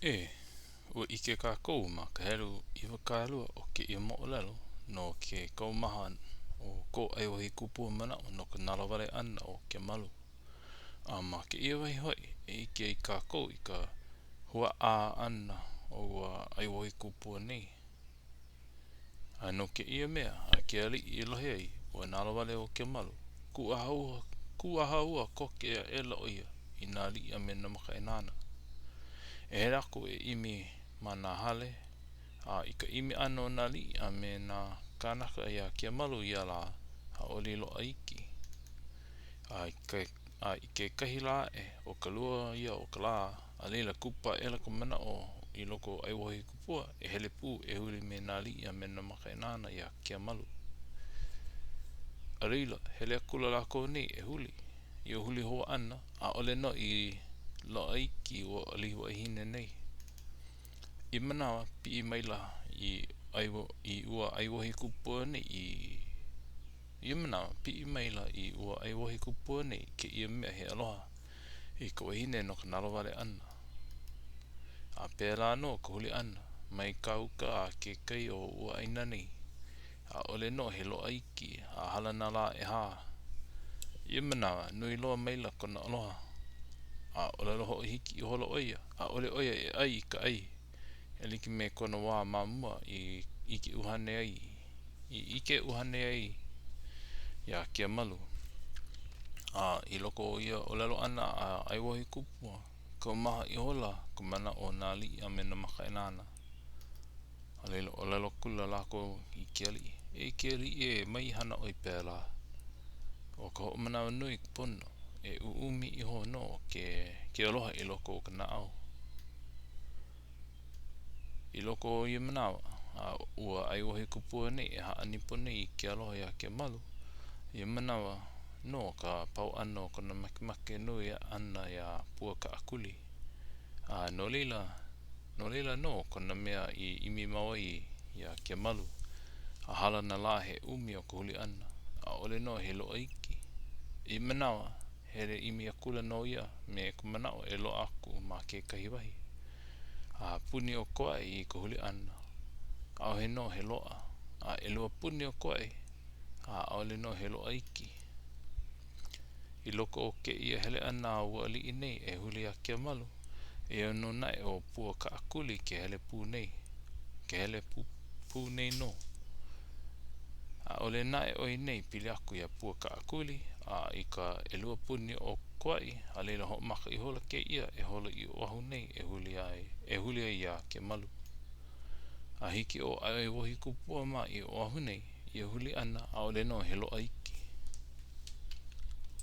E, ua ike kākou ma ka heru i wakārua o ke ia mo'olelo no ke kaumaha o ko ai wahi kupua mana o no ka naraware ana o ke malu. A ma ke ia wahi hoi e ike i kākou i ka hua a ana o ai wahi kupua nei. A no ke ia mea a ke ali I lohe ai o naraware o ke malu ku aha ua koke a ela o ia I nā li a me na makainana. E he rako e imi ma nā hale a I ka imi ano nā li a me nā kānaka ia kia malu ia la a oli lo aiki a I ke kahi la e o ka lua ia o ka la a leila kupa ela ka mana o I loko ai wahi kupua e hele pū e huli me nā li a me na makainana ia kia malu a leila hele akula lako nei e huli I o huli hoa ana a ole no I lo aiki o aliwa hine nei I manawa pi I maila I ua ai wahi kupua nei I manawa pi I maila I ua ai wahi kupua nei ke ia mea he aloha I ka wahine no ka naraware ana a pēlā no ka huli ana mai ka uka a ke kai o ua aina nei a ole no he lo aiki a halana la e ha I manawa nui loa maila kona aloha a ole loho hiki I holo oia a ole oia e ai I ka ai e like me kona wā mamua I ike uhane ai I ike uhane ai ia kia malu a I loko o ia o lelo ana a ai wahi kupua kaumaha I hola ka mana o nā li a me na makainana a leila o lelo kula lako I ke ali e ke ali e mai hana oi pēlā o ka ho manawa nui pono e uumi I hono ke aloha I loko o ka naao I loko o ia manawa a ua ai wahi kupua nei e haani pone I ke aloha ia ke malu ia manawa no ka pau ana o kona makemake nui ana ia pua ka akuli a no leila no kona mea I imi mau ai ia ke malu a halana la he umi o ka huli ana a ole no he lo aiki I manawa hele imi akula no ia me ka manao e lo aku ma ke kahi wahi a puni o koa I ka huli ana a o he no he loa a e lua puni o koa a ole no he lo aiki I loko o ke ia hele ana ua li nei e huli a kia malu e ono nai o pua ka akuli ke hele pū nei ke hele pū nei no a ole nai oi nei pili aku ia pua ka akuli a I ka e lua puni o koai a leila ho maka I hola ke ia e hola I oahu nei e huli ai ia ke malu a hiki o ai wahi kupua ma I oahu nei I huli ana a ole no he lo aiki